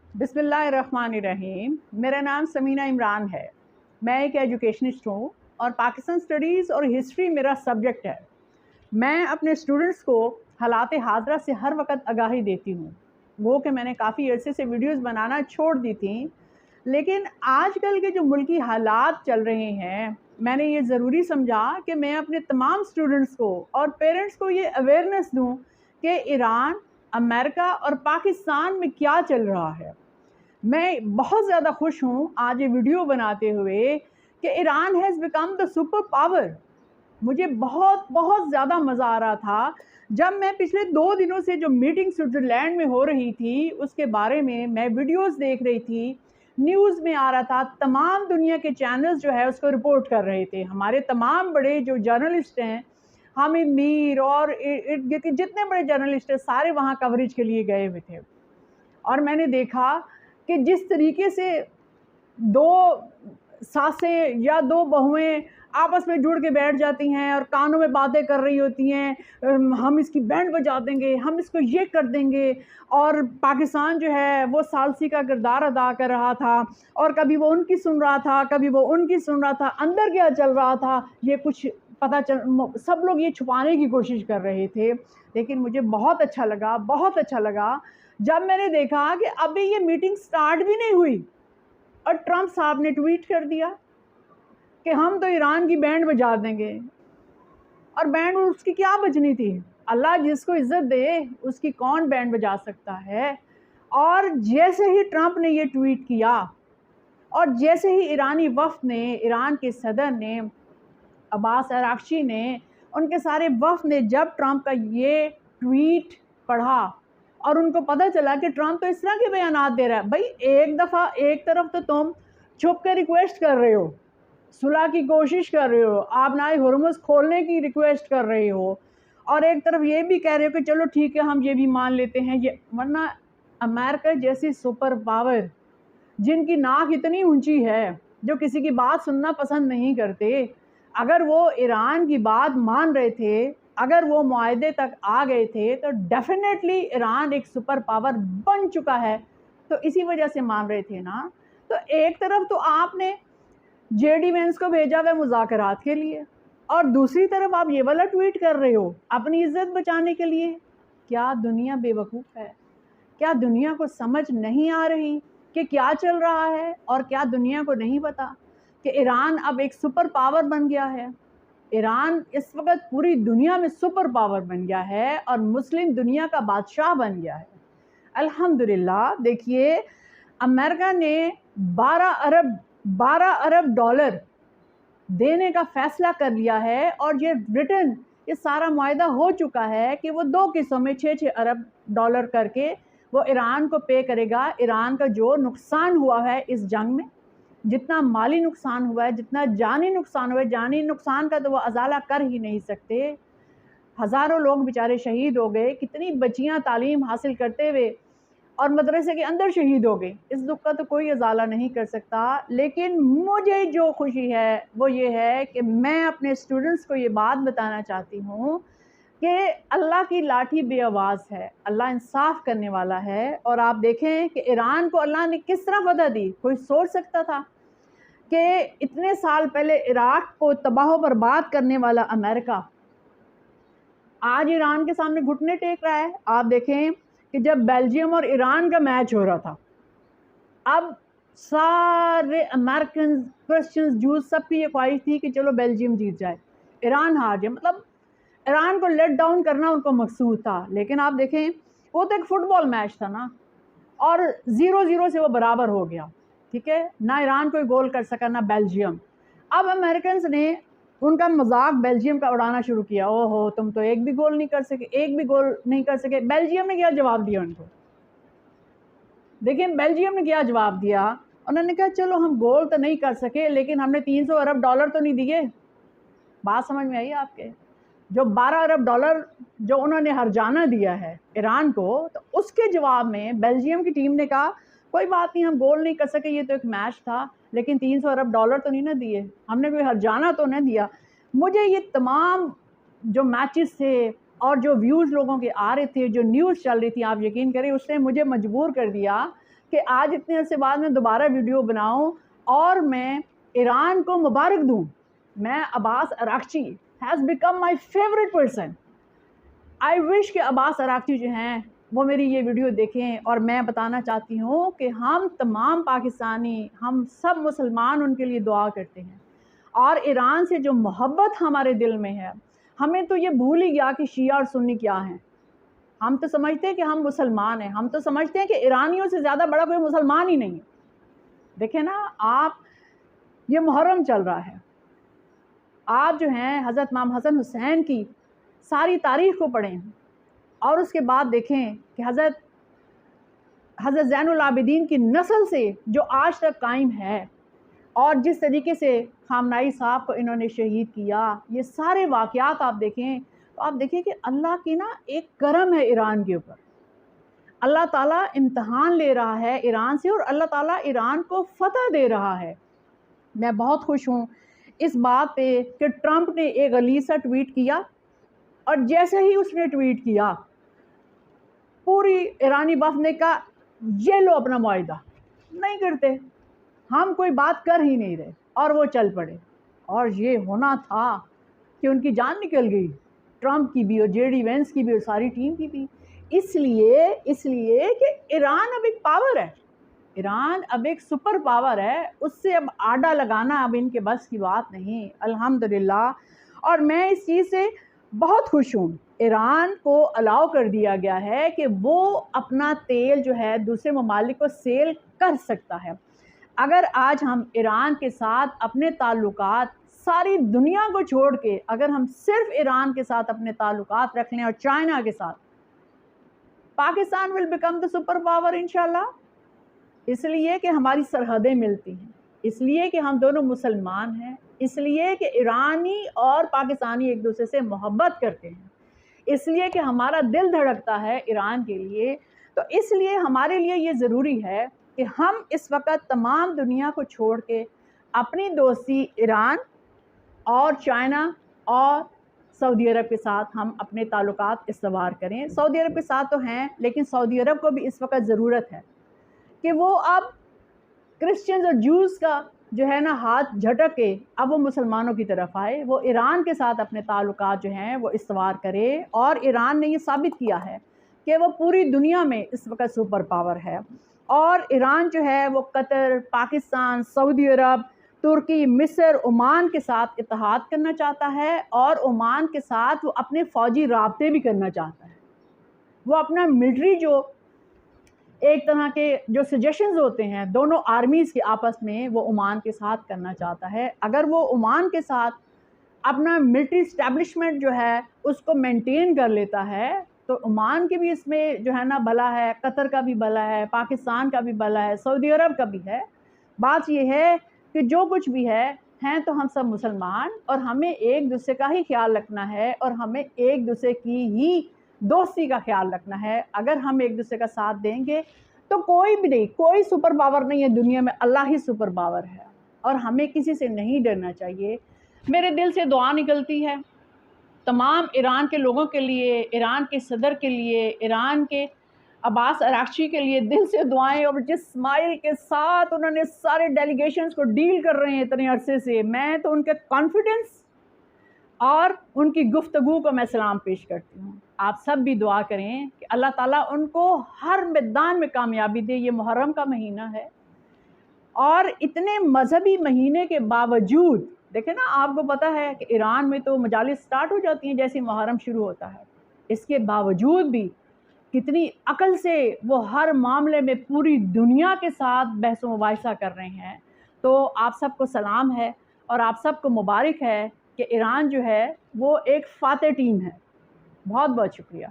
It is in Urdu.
بسم اللہ الرحمن الرحیم۔ میرا نام سمینہ عمران ہے۔ میں ایک ایجوکیشنسٹ ہوں اور پاکستان سٹڈیز اور ہسٹری میرا سبجیکٹ ہے۔ میں اپنے اسٹوڈنٹس کو حالات حاضرہ سے ہر وقت آگاہی دیتی ہوں۔ وہ کہ میں نے کافی عرصے سے ویڈیوز بنانا چھوڑ دی تھیں، لیکن آج کل کے جو ملکی حالات چل رہے ہیں، میں نے یہ ضروری سمجھا کہ میں اپنے تمام اسٹوڈنٹس کو اور پیرنٹس کو یہ اویئرنیس دوں کہ ایران، امریکہ اور پاکستان میں کیا چل رہا ہے۔ میں بہت زیادہ خوش ہوں آج یہ ویڈیو بناتے ہوئے کہ Iran has become the super power. مجھے بہت زیادہ مزہ آ رہا تھا جب میں پچھلے 2 دنوں سے جو میٹنگ سوئٹزرلینڈ میں ہو رہی تھی اس کے بارے میں ویڈیوز دیکھ رہی تھی، نیوز میں آ رہا تھا، تمام دنیا کے چینلز جو ہے اس کو رپورٹ کر رہے تھے۔ ہمارے تمام بڑے جو جرنلسٹ ہیں، حامد میر اور جتنے بڑے جرنلسٹ ہیں، سارے وہاں کوریج کے لیے گئے ہوئے تھے۔ اور میں نے دیکھا کہ جس طریقے سے 2 ساسیں یا 2 بہویں آپس میں جڑ کے بیٹھ جاتی ہیں اور کانوں میں باتیں کر رہی ہوتی ہیں، ہم اس کی بینڈ بجا دیں گے، ہم اس کو یہ کر دیں گے، اور پاکستان جو ہے وہ ثالثی کا کردار ادا کر رہا تھا، اور کبھی وہ ان کی سن رہا تھا، کبھی وہ ان کی سن رہا تھا، اندر کیا چل رہا تھا یہ کچھ سب لوگ یہ چھپانے کی کوشش کر رہے تھے۔ لیکن مجھے بہت اچھا لگا جب میں نے دیکھا کہ ابھی یہ میٹنگ سٹارٹ بھی نہیں ہوئی اور ٹرمپ صاحب نے ٹویٹ کر دیا کہ ہم تو ایران کی بینڈ بجا دیں گے۔ اور بینڈ اس کی کیا بجنی تھی؟ اللہ جس کو عزت دے اس کی کون بینڈ بجا سکتا ہے؟ اور جیسے ہی ٹرمپ نے یہ ٹویٹ کیا اور جیسے ہی ایرانی وفد نے، ایران کے صدر نے، عباس اراغچی نے، ان کے سارے وفد نے جب ٹرمپ کا یہ ٹویٹ پڑھا اور ان کو پتہ چلا کہ ٹرمپ تو اس طرح کے بیانات دے رہا ہے، بھائی ایک دفعہ ایک طرف تو تم چھپ کے ریکویسٹ کر رہے ہو، صلح کی کوشش کر رہے ہو، آپ نائے ہرمز کھولنے کی ریکویسٹ کر رہے ہو، اور ایک طرف یہ بھی کہہ رہے ہو کہ چلو ٹھیک ہے ہم یہ بھی مان لیتے ہیں یہ، ورنہ امریکہ جیسی سپر پاور جن کی ناک اتنی اونچی ہے، جو کسی کی بات سننا پسند نہیں کرتے، اگر وہ ایران کی بات مان رہے تھے، اگر وہ معاہدے تک آ گئے تھے تو ڈیفینیٹلی ایران ایک سپر پاور بن چکا ہے، تو اسی وجہ سے مان رہے تھے نا۔ تو ایک طرف تو آپ نے جے ڈی وینس کو بھیجا ہوا مذاکرات کے لیے، اور دوسری طرف آپ یہ والا ٹویٹ کر رہے ہو اپنی عزت بچانے کے لیے۔ کیا دنیا بے وقوف ہے؟ کیا دنیا کو سمجھ نہیں آ رہی کہ کیا چل رہا ہے؟ اور کیا دنیا کو نہیں پتا کہ ایران اب ایک سپر پاور بن گیا ہے؟ ایران اس وقت پوری دنیا میں سپر پاور بن گیا ہے اور مسلم دنیا کا بادشاہ بن گیا ہے۔ الحمدللہ دیکھیے، امریکہ نے 12 ارب ڈالر دینے کا فیصلہ کر لیا ہے، اور یہ سارا معاہدہ ہو چکا ہے کہ وہ 2 قسطوں میں 6 ارب ڈالر کر کے وہ ایران کو پے کرے گا۔ ایران کا جو نقصان ہوا ہے اس جنگ میں، جتنا مالی نقصان ہوا ہے، جتنا جانی نقصان ہوا ہے، جانی نقصان کا تو وہ ازالہ کر ہی نہیں سکتے۔ ہزاروں لوگ بیچارے شہید ہو گئے، کتنی بچیاں تعلیم حاصل کرتے ہوئے اور مدرسے کے اندر شہید ہو گئے، اس دکھ کا تو کوئی ازالہ نہیں کر سکتا۔ لیکن مجھے جو خوشی ہے وہ یہ ہے کہ میں اپنے اسٹوڈنٹس کو یہ بات بتانا چاہتی ہوں کہ اللہ کی لاٹھی بے آواز ہے، اللہ انصاف کرنے والا ہے۔ اور آپ دیکھیں کہ ایران کو اللہ نے کس طرح فتح دی۔ کوئی سوچ سکتا تھا کہ اتنے سال پہلے عراق کو تباہ و برباد کرنے والا امریکہ آج ایران کے سامنے گھٹنے ٹیک رہا ہے؟ آپ دیکھیں کہ جب بیلجیم اور ایران کا میچ ہو رہا تھا، اب سارے امریکنز، کرسچنز، جوز، سب کی یہ خواہش تھی کہ چلو بیلجیم جیت جائے، ایران ہار جائے، مطلب ایران کو لیٹ ڈاؤن کرنا ان کو مقصود تھا۔ لیکن آپ دیکھیں وہ تو ایک فٹ بال میچ تھا نا، اور 0-0 سے وہ برابر ہو گیا، ٹھیک ہے، نہ ایران کوئی گول کر سکا نہ بیلجیم۔ اب امریکنز نے ان کا مذاق بیلجیم کا اڑانا شروع کیا، او ہو تم تو ایک بھی گول نہیں کر سکے۔ بیلجیم نے کیا جواب دیا ان کو؟ دیکھیں بیلجیم نے کیا جواب دیا، انہوں نے کہا چلو ہم گول تو نہیں کر سکے لیکن ہم نے 300 ارب ڈالر تو نہیں دیے۔ بات سمجھ میں آئی آپ کے؟ جو 12 ارب ڈالر جو انہوں نے ہرجانہ دیا ہے ایران کو، تو اس کے جواب میں بیلجیم کی ٹیم نے کہا کوئی بات نہیں، ہم گول نہیں کر سکے، یہ تو ایک میچ تھا، لیکن 300 ارب ڈالر تو نہیں نہ دیے، ہم نے کوئی ہرجانہ تو نہ دیا۔ مجھے یہ تمام جو میچز تھے اور جو ویوز لوگوں کے آ رہے تھے، جو نیوز چل رہی تھی، آپ یقین کریں اس نے مجھے مجبور کر دیا کہ آج اتنے عرصے بعد میں دوبارہ ویڈیو بناؤں اور میں ایران کو مبارک دوں. میں Abbas Araghchi has become my favourite person. I wish کہ عباس اراغچی جو ہیں وہ میری یہ ویڈیو دیکھیں، اور میں بتانا چاہتی ہوں کہ ہم تمام پاکستانی، ہم سب مسلمان ان کے لیے دعا کرتے ہیں. اور ایران سے جو محبت ہمارے دل میں ہے، ہمیں تو یہ بھول ہی گیا کہ شیعہ اور سنی کیا ہیں. ہم تو سمجھتے ہیں کہ ہم مسلمان ہیں، ہم تو سمجھتے ہیں کہ ایرانیوں سے زیادہ بڑا کوئی مسلمان ہی نہیں ہے. دیکھیں نا آپ، یہ محرم چل رہا ہے، آپ جو ہیں حضرت امام حسن حسین کی ساری تاریخ کو پڑھیں اور اس کے بعد دیکھیں کہ حضرت زین العابدین کی نسل سے جو آج تک قائم ہے، اور جس طریقے سے خامنائی صاحب کو انہوں نے شہید کیا، یہ سارے واقعات آپ دیکھیں تو آپ دیکھیں کہ اللہ کی نا ایک کرم ہے ایران کے اوپر. اللہ تعالیٰ امتحان لے رہا ہے ایران سے، اور اللہ تعالیٰ ایران کو فتح دے رہا ہے. میں بہت خوش ہوں اس بات پہ کہ ٹرمپ نے ایک غلیظ سا ٹویٹ کیا، اور جیسے ہی اس نے ٹویٹ کیا پوری ایرانی وفد نے کہا یہ لو اپنا معاہدہ. نہیں کرتے، ہم کوئی بات کر ہی نہیں رہے، اور وہ چل پڑے. اور یہ ہونا تھا کہ ان کی جان نکل گئی، ٹرمپ کی بھی اور جے ڈی وینس کی بھی اور ساری ٹیم کی بھی. اس لیے کہ ایران اب ایک پاور ہے، ایران اب ایک سپر پاور ہے، اس سے اب آڈا لگانا اب ان کے بس کی بات نہیں، الحمدللہ. اور میں اس چیز سے بہت خوش ہوں. ایران کو الاؤ کر دیا گیا ہے کہ وہ اپنا تیل جو ہے دوسرے ممالک کو سیل کر سکتا ہے. اگر آج ہم ایران کے ساتھ اپنے تعلقات ساری دنیا کو چھوڑ کے اگر ہم صرف ایران کے ساتھ اپنے تعلقات رکھ لیں اور چائنا کے ساتھ، Pakistan will become the super power انشاءاللہ. اس لیے کہ ہماری سرحدیں ملتی ہیں، اس لیے کہ ہم دونوں مسلمان ہیں، اس لیے کہ ایرانی اور پاکستانی ایک دوسرے سے محبت کرتے ہیں، اس لیے کہ ہمارا دل دھڑکتا ہے ایران کے لیے. تو اس لیے ہمارے لیے یہ ضروری ہے کہ ہم اس وقت تمام دنیا کو چھوڑ کے اپنی دوستی ایران اور چائنا اور سعودی عرب کے ساتھ ہم اپنے تعلقات استوار کریں. سعودی عرب کے ساتھ تو ہیں، لیکن سعودی عرب کو بھی اس وقت ضرورت ہے کہ وہ اب کرسچنز اور جوز کا جو ہے نا ہاتھ جھٹک کے اب وہ مسلمانوں کی طرف آئے، وہ ایران کے ساتھ اپنے تعلقات جو ہیں وہ استوار کرے. اور ایران نے یہ ثابت کیا ہے کہ وہ پوری دنیا میں اس وقت سپر پاور ہے. اور ایران جو ہے وہ قطر، پاکستان، سعودی عرب، ترکی، مصر، عمان کے ساتھ اتحاد کرنا چاہتا ہے، اور عمان کے ساتھ وہ اپنے فوجی رابطے بھی کرنا چاہتا ہے. وہ اپنا ملٹری جو ایک طرح کے جو سجیشنز ہوتے ہیں دونوں آرمیز کے آپس میں، وہ عمان کے ساتھ کرنا چاہتا ہے. اگر وہ عمان کے ساتھ اپنا ملٹری اسٹیبلشمنٹ جو ہے اس کو مینٹین کر لیتا ہے تو عمان کے بھی اس میں جو ہے نا بھلا ہے، قطر کا بھی بھلا ہے، پاکستان کا بھی بھلا ہے، سعودی عرب کا بھی ہے. بات یہ ہے کہ جو کچھ بھی ہے ہیں تو ہم سب مسلمان، اور ہمیں ایک دوسرے کا ہی خیال رکھنا ہے، اور ہمیں ایک دوسرے کی ہی دوستی کا خیال رکھنا ہے. اگر ہم ایک دوسرے کا ساتھ دیں گے تو کوئی بھی نہیں، کوئی سپر پاور نہیں ہے دنیا میں، اللہ ہی سپر پاور ہے، اور ہمیں کسی سے نہیں ڈرنا چاہیے. میرے دل سے دعا نکلتی ہے تمام ایران کے لوگوں کے لیے، ایران کے صدر کے لیے، ایران کے عباس اراغچی کے لیے دل سے دعائیں. اور جس اسمائل کے ساتھ انہوں نے سارے ڈیلیگیشنز کو ڈیل کر رہے ہیں اتنے عرصے سے، میں تو ان کے کانفیڈنس اور ان کی گفتگو کو میں سلام پیش کرتی ہوں. آپ سب بھی دعا کریں کہ اللہ تعالیٰ ان کو ہر میدان میں کامیابی دے. یہ محرم کا مہینہ ہے، اور اتنے مذہبی مہینے کے باوجود دیکھیں نا، آپ کو پتہ ہے کہ ایران میں تو مجالس سٹارٹ ہو جاتی ہیں جیسے محرم شروع ہوتا ہے. اس کے باوجود بھی کتنی عقل سے وہ ہر معاملے میں پوری دنیا کے ساتھ بحث و مباحثہ کر رہے ہیں. تو آپ سب کو سلام ہے، اور آپ سب کو مبارک ہے کہ ایران جو ہے وہ ایک فاتح ٹیم ہے. بہت بہت شکریہ.